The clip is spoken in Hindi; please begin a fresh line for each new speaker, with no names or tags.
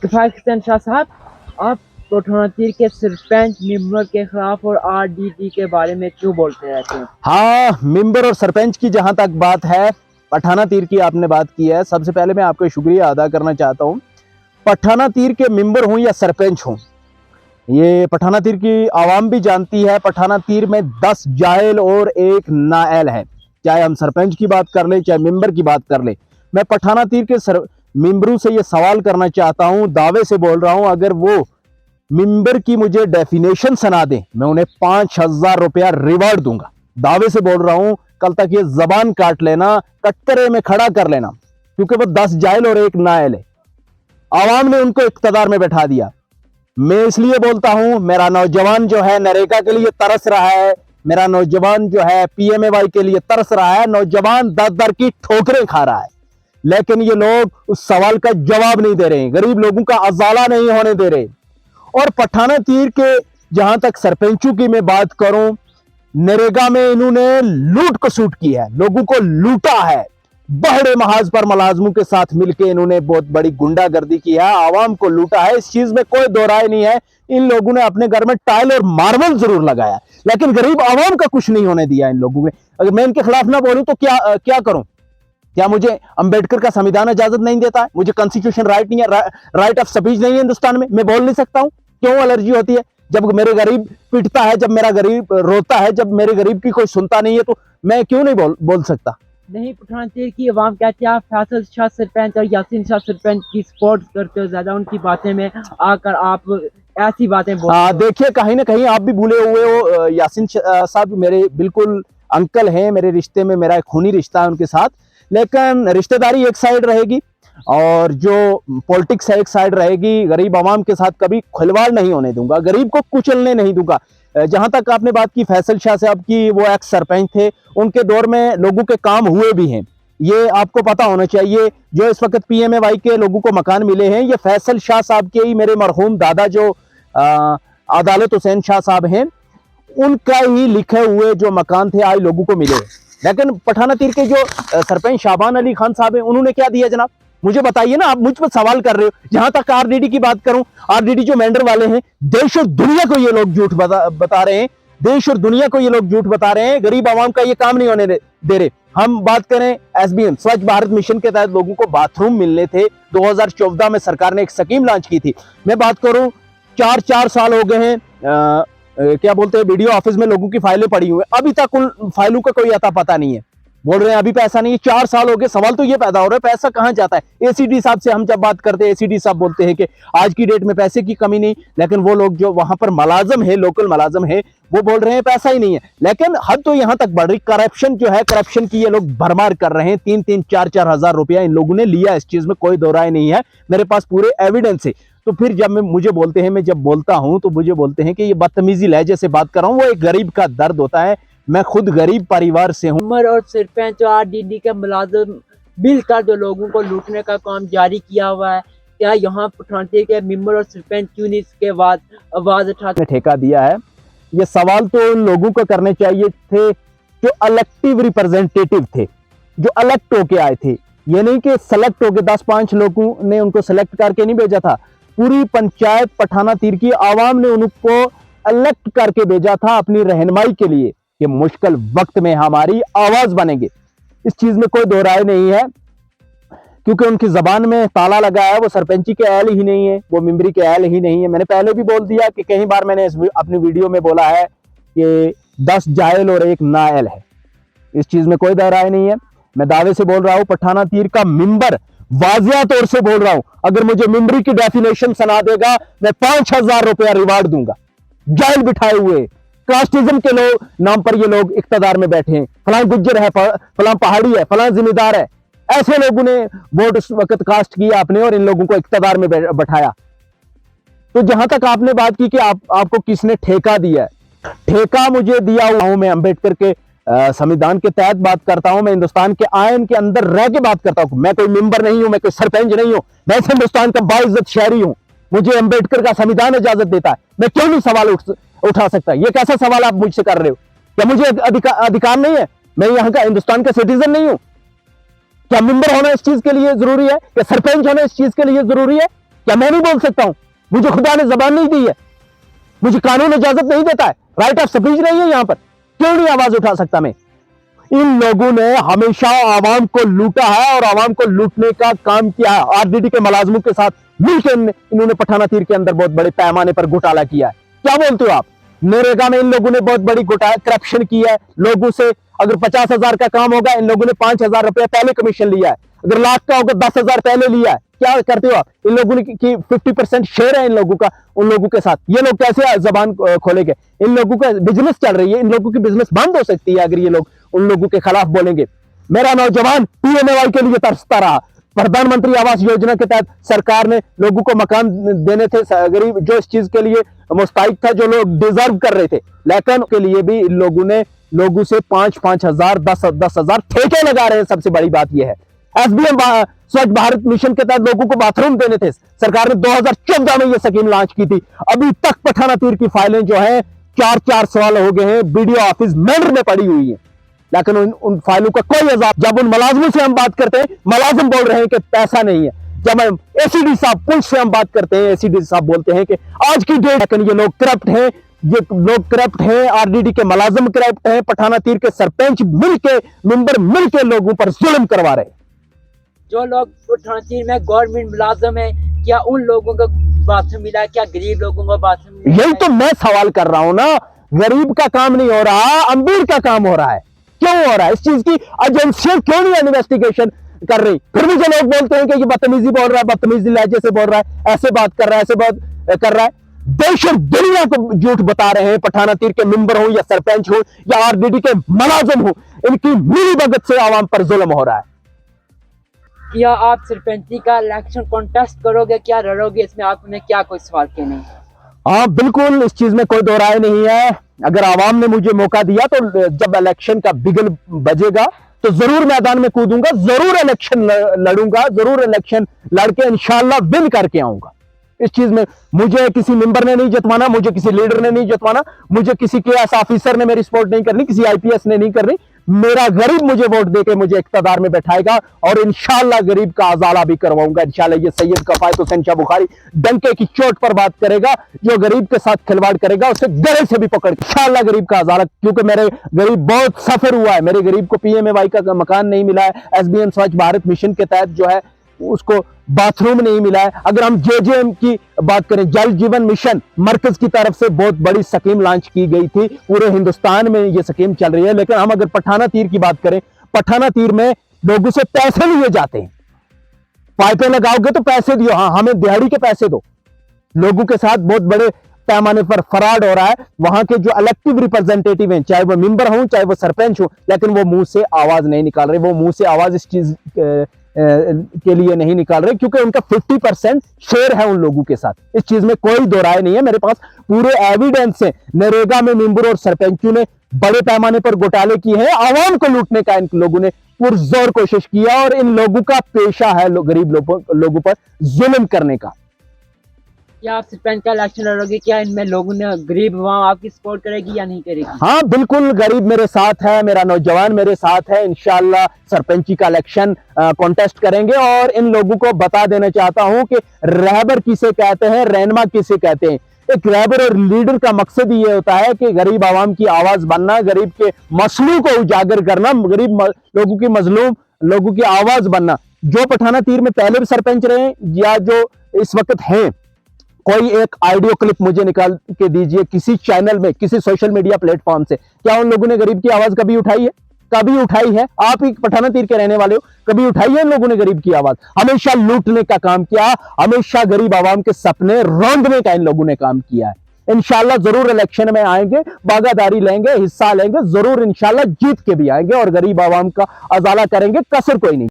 इत्तेफाक हुसैन शाह साहब, आप पठाना तीर के सरपंच मेंबर के खिलाफ और आरडीडी के बारे में क्यों बोलते रहते हैं?
हाँ, मेंबर और सरपंच की जहां तक बात है, पठाना तीर की आपने बात की है, सबसे पहले मैं आपका शुक्रिया अदा करना चाहता हूं। पठाना तीर के मेंबर हों या सरपंच हों, ये पठाना तीर की आवाम भी जानती है। पठाना तीर में 10 जायल और एक नाअहल है। चाहे हम सरपंच की बात कर ले, चाहे मेंबर की बात कर ले, मैं पठाना तीर के मेंबरों से ये सवाल करना चाहता हूं, दावे से बोल रहा हूं, अगर वो मेंबर की मुझे डेफिनेशन सुना दें, मैं उन्हें 5,000 रुपया रिवार्ड दूंगा। दावे से बोल रहा हूं, कल तक ये जबान काट लेना, कटरे में खड़ा कर लेना, क्योंकि वो 10 जायल और एक नाअहल है। आवाम ने उनको इख्तियार में बैठा दिया। मैं इसलिए बोलता हूं, मेरा नौजवान जो है नरेगा के लिए तरस रहा है, मेरा नौजवान जो है पीएमएवाई के लिए तरस रहा है, नौजवान दर दर की ठोकरें खा रहा है, लेकिन ये लोग उस सवाल का जवाब नहीं दे रहे, गरीब लोगों का अजाला नहीं होने दे रहे। और पठाना तीर के जहां तक सरपंचों की मैं बात करूं, नरेगा में इन्होंने लूट कसूट की है, लोगों को लूटा है, बहरे महाज पर मुलाजमों के साथ मिलकर इन्होंने बहुत बड़ी गुंडागर्दी की है, आवाम को लूटा है। इस चीज में कोई दो राय नहीं है। इन लोगों ने अपने घर में टाइल और मार्बल जरूर लगाया, लेकिन गरीब आवाम का कुछ नहीं होने दिया इन लोगों ने। अगर मैं इनके खिलाफ ना बोलूं तो क्या करूं? क्या मुझे अंबेडकर का संविधान इजाजत नहीं देता है? मुझे कॉन्स्टिट्यूशन राइट नहीं है, राइट ऑफ स्पीच नहीं है हिंदुस्तान में? मैं बोल नहीं सकता हूं? क्यों एलर्जी होती है? जब मेरे गरीब पिटता है, जब मेरा गरीब रोता है, जब मेरे गरीब की कोई सुनता नहीं है, तो मैं क्यों नहीं बोल सकता?
नहीं, पठान तीर की आवाम कहती है आप फैसल शाह सरपंच और यासीन शाह सरपंच की सपोर्ट करते हो, ज्यादा उनकी बातें में आकर आप ऐसी बातें बोलते हो।
देखिए, कहीं ना कहीं आप भी भूले हुए हो। यासीन साहब मेरे बिल्कुल अंकल हैं, मेरे रिश्ते में मेरा एक खूनी रिश्ता है उनके साथ, लेकिन रिश्तेदारी एक साइड रहेगी और जो पॉलिटिक्स है एक साइड रहेगी। गरीब आवाम के साथ कभी खिलवाड़ नहीं होने दूंगा, गरीब को कुचलने नहीं दूंगा। जहां तक आपने बात की फैसल शाह साहब की, वो एक्स सरपंच थे, उनके दौर में लोगों के काम हुए भी हैं, ये आपको पता होना चाहिए। जो इस वक्त पीएमएवाई के लोगों को मकान मिले हैं, ये फैसल शाह साहब के ही, मेरे मरहूम दादा जो अदालत हुसैन शाह साहब हैं, उनका ही लिखे हुए जो मकान थे आज लोगों को मिले। लेकिन पठाना तीर के जो सरपंच शाबान अली खान साहब हैं, उन्होंने क्या दिया जनाब? मुझे बताइए ना, आप मुझ पर सवाल कर रहे हो। जहां तक आरडीडी की बात करूं, आरडीडी जो मेंढर वाले हैं, देश और दुनिया को ये लोग झूठ बता रहे हैं, देश और दुनिया को ये लोग झूठ बता रहे हैं। गरीब आवाम का ये काम नहीं होने दे रहे। हम बात करें एसबीएम स्वच्छ भारत मिशन के तहत लोगों को बाथरूम मिलने थे, 2014 में सरकार ने एक स्कीम लॉन्च की थी। मैं बात करूं, 4 साल हो गए हैं, क्या बोलते हैं, वीडियो ऑफिस में लोगों की फाइलें पड़ी हुई है, अभी तक उन फाइलों का कोई अता पता नहीं है। बोल रहे हैं अभी पैसा नहीं है, 4 साल हो गए। सवाल तो ये पैदा हो रहा है, पैसा कहां जाता है? एसीडी साहब से हम जब बात करते हैं, एसीडी साहब बोलते हैं कि आज की डेट में पैसे की कमी नहीं, लेकिन वो लोग जो वहां पर मुलाजम है, लोकल मुलाजम है, वो बोल रहे हैं पैसा ही नहीं है। लेकिन हद तो यहां तक बढ़ रही, करप्शन जो है, करप्शन की ये लोग भरमार कर रहे हैं। 3-3, 4-4 हजार रुपया इन लोगों ने लिया, इस चीज में कोई दो राय नहीं है, मेरे पास पूरे एविडेंस है। तो फिर जब मुझे बोलते हैं, मैं जब बोलता हूं तो मुझे बोलते हैं कि ये बदतमीजी लहजे से बात कर रहा हूं। वो एक गरीब का दर्द होता है, मैं खुद गरीब परिवार से हूं।
उमर और सरपंच और आरडीडी के मुलाजिम मिलकर जो लोगों को लूटने का काम जारी किया हुआ है, क्या यहाँ पठान तीर के मेंबर और सरपंच क्यों नहीं इसके बाद आवाज उठाते?
ठेका दिया है, ये सवाल तो उन लोगों को करने चाहिए थे जो इलेक्टिव रिप्रेजेंटेटिव थे, जो इलेक्ट होके आए थे। ये नहीं कि सेलेक्ट होके 10-5 लोगों ने उनको सेलेक्ट करके नहीं भेजा था, पूरी पंचायत पठाना तीर की आवाम ने उनको इलेक्ट करके भेजा था अपनी रहनुमाई के लिए कि मुश्किल वक्त में हमारी आवाज बनेंगे। इस चीज में कोई दो राय नहीं है, क्योंकि उनकी जबान में ताला लगा है, वो सरपंची के अहल ही नहीं है, वो मेंबरी के अहल ही नहीं है। मैंने पहले भी बोल दिया कि कई बार मैंने अपनी वीडियो में बोला है कि 10 जायल और एक नाअहल है, इस चीज में कोई दो राय नहीं है। मैं दावे से बोल रहा हूं, पठाना तीर का मेंबर वाजिया तौर से बोल रहा हूं, अगर मुझे मेंबरी की डेफिनेशन सुना देगा, मैं 5,000 रुपया रिवार्ड दूंगा। जायल बिठाए हुए कास्टिज्म के लोग नाम पर ये लोग इख्तियार में बैठे हैं, फलां गुज्जर है, फलां पहाड़ी है, फलां जिम्मेदार है, ऐसे लोगों ने वोट उस वक्त कास्ट किया अपने और इन लोगों को इख्तियार में बैठाया। तो जहां तक आपने बात की कि आपको किसने ठेका दिया है, ठेका मुझे दिया हुआ हूं। मैं अंबेडकर के संविधान के तहत बात करता हूं, मैं हिंदुस्तान के आयन के अंदर रह के बात करता हूं। मैं कोई मेंबर नहीं हूं, मैं कोई सरपंच नहीं हूं, मैं हिंदुस्तान का बाइज्जत शहरी हूं। मुझे अंबेडकर का संविधान इजाजत देता है, मैं क्यों नहीं सवाल उठा सकता? ये कैसा सवाल आप मुझसे कर रहे हो? क्या मुझे अधिकार नहीं है? मैं यहाँ का हिंदुस्तान का सिटीजन नहीं हूं? क्या मेंबर होना इस चीज के लिए जरूरी है? क्या सरपंच होना इस चीज के लिए जरूरी है? क्या मैं नहीं बोल सकता हूं? मुझे खुदा ने जबान नहीं दी है, मुझे कानून इजाजत नहीं देता है, राइट ऑफ स्पीच नहीं है यहां पर, क्यों नहीं आवाज उठा सकता मैं? इन लोगों ने हमेशा आवाम को लूटा है और आवाम को लूटने का काम किया है। आरडीडी के मुलाजमों के साथ मिलकर इन्होंने पठाना तीर के अंदर बहुत बड़े पैमाने पर घोटाला किया है। क्या बोलते हो आप? नरेगा में इन लोगों ने बहुत बड़ी करप्शन की है। लोगों से अगर 50,000 का काम होगा, इन लोगों ने 5,000 रुपया पहले कमीशन लिया है। अगर लाख का होगा 10,000 पहले लिया है। क्या करते हो आप? इन लोगों ने की 50% शेयर है इन लोगों का उन लोगों के साथ। ये लोग कैसे जबान खोलेंगे? इन लोगों का बिजनेस चल रही है, इन लोगों की बिजनेस बंद हो सकती है अगर ये लोग उन लोगों के खिलाफ बोलेंगे। मेरा नौजवान पीएमएवाई के लिए तरसता रहा। प्रधानमंत्री आवास योजना के तहत सरकार ने लोगों को मकान देने थे, गरीब जो इस चीज के लिए मुस्तहिक था, जो लोग डिजर्व कर रहे थे, लेकिन के लिए भी इन लोगों ने लोगों से 5-5 हजार 10-10 हजार ठेके लगा रहे हैं। सबसे बड़ी बात यह है, एसबीएम स्वच्छ भारत मिशन के तहत लोगों को बाथरूम देने थे। सरकार ने 2014 में यह स्कीम लॉन्च की थी। अभी तक पठाना तीर की फाइलें जो है 4-4 साल हो गए हैं, बीडीओ ऑफिस मेंढर में पड़ी हुई है, लेकिन उन फाइलों का कोई अजाब। जब उन मुलाजमों से हम बात करते हैं, मुलाजिम बोल रहे हैं कि पैसा नहीं है। जब हम एसीडी साहब पुलिस से हम बात करते हैं, एसीडी साहब बोलते हैं कि आज की डेट, लेकिन ये लोग करप्ट हैं, ये लोग करप्ट हैं, आरडीडी के मुलाजिम करप्ट हैं, पठाना तीर के सरपंच मिलके, मेंबर मिलके लोगों पर जुल्म करवा रहे हैं।
जो लोग पठाना तीर में गवर्नमेंट मुलाजिम है, क्या उन लोगों को बाथरूम मिला? क्या गरीब लोगों को बाथरूम मिला?
यही तो मैं सवाल कर रहा हूं ना। गरीब का काम नहीं हो रहा, अमीर का काम हो रहा है। क्यों हो रहा है? इस चीज की एजेंसियां क्यों नहीं इन्वेस्टिगेशन कर रही? फिर भी जो लोग बोलते हैं कि ये बदतमीजी बोल रहा है, बदतमीजी लहजे से बोल रहा है, ऐसे बात कर रहा है, ऐसे बात कर रहा है। देश और दुनिया को झूठ बता रहे हैं। पठाना तीर के मेंबर हो या सरपंच हो या आरडीडी के मुलाजिम हो, इनकी मिली भगत से आवाम पर जुल्म हो रहा है।
क्या आप सरपंची का इलेक्शन कॉन्टेस्ट करोगे? क्या लड़ोगे? इसमें आपने क्या कोई सवाल के नहीं?
हाँ बिल्कुल, इस चीज में कोई दो राय नहीं है। अगर आवाम ने मुझे मौका दिया तो जब इलेक्शन का बिगल बजेगा तो जरूर मैदान में कूदूंगा, जरूर इलेक्शन लड़ूंगा, जरूर इलेक्शन लड़के इंशाल्लाह विन करके आऊंगा। इस चीज में मुझे किसी मेंबर ने नहीं जितवाना, मुझे किसी लीडर ने नहीं जितवाना, मुझे किसी केएस ऑफिसर ने मेरी सपोर्ट नहीं करनी, किसी आईपीएस ने नहीं करनी। मेरा गरीब मुझे वोट देके मुझे इख्तियार में बैठाएगा और इंशाल्लाह गरीब का अजाला भी करवाऊंगा। इंशाल्लाह ये सैयद कफायत हुसैन शाह बुखारी डंके की चोट पर बात करेगा। जो गरीब के साथ खिलवाड़ करेगा उसे गले से भी पकड़ इंशाल्लाह गरीब का अजाला, क्योंकि मेरे गरीब बहुत सफर हुआ है। मेरे गरीब को पीएमएवाई का मकान नहीं मिला है, एसबीएम स्वच्छ भारत मिशन के तहत जो है उसको बाथरूम नहीं मिला है। अगर हम जेजेएम की बात करें, जल जीवन मिशन मरकज की तरफ से बहुत बड़ी स्कीम लॉन्च की गई थी, पूरे हिंदुस्तान में ये स्कीम चल रही है। लेकिन हम अगर पठाना तीर की बात करें, पठाना तीर में लोगों से पैसे लिए जाते हैं। पाइपें लगाओगे तो पैसे दियो, हाँ हमें दिहाड़ी के पैसे दो। लोगों के साथ बहुत बड़े पैमाने पर फराड हो रहा है। वहां के जो इलेक्टिव रिप्रेजेंटेटिव हैं, चाहे वो मेंबर हो चाहे वो सरपंच हो, लेकिन वो मुंह से आवाज नहीं निकाल रहे। वो मुंह से आवाज इस चीज के लिए नहीं निकाल रहे क्योंकि उनका 50% शेयर है उन लोगों के साथ। इस चीज में कोई दो राय नहीं है। मेरे पास पूरे एविडेंस है। नरेगा में मेंबर और सरपंचों ने बड़े पैमाने पर घोटाले किए हैं। आवाम को लूटने का इन लोगों ने पुरजोर कोशिश किया और इन लोगों का पेशा है गरीब लोगों पर जुल्म करने का।
क्या आप सरपंच का इलेक्शन लड़ोगे? क्या इनमें लोगों ने गरीब वहाँ आपकी सपोर्ट करेगी या नहीं करेगी?
हाँ बिल्कुल, गरीब मेरे साथ है, मेरा नौजवान मेरे साथ है। इंशाल्लाह सरपंची का इलेक्शन कॉन्टेस्ट करेंगे और इन लोगों को बता देना चाहता हूं कि रहबर किसे कहते हैं, रहनुमा किसे कहते हैं। एक रहबर और लीडर का मकसद ये होता है कि गरीब आवाम की आवाज बनना, गरीब के मसलों को उजागर करना, गरीब लोगों की मजलूम लोगों की आवाज बनना। जो पठाना तीर में पहले भी सरपंच रहे या जो इस वक्त हैं, कोई एक ऑडियो क्लिप मुझे निकाल के दीजिए किसी चैनल में, किसी सोशल मीडिया प्लेटफॉर्म से। क्या उन लोगों ने गरीब की आवाज कभी उठाई है? कभी उठाई है? आप ही पठाना तीर के रहने वाले हो, कभी उठाई है इन लोगों ने गरीब की आवाज? हमेशा लूटने का काम किया, हमेशा गरीब आवाम के सपने रौंदने का इन लोगों ने काम किया है। इंशाल्लाह जरूर इलेक्शन में आएंगे, बागादारी लेंगे, हिस्सा लेंगे, जरूर इंशाल्लाह जीत के भी आएंगे और गरीब आवाम का अजाला करेंगे, कसर कोई नहीं।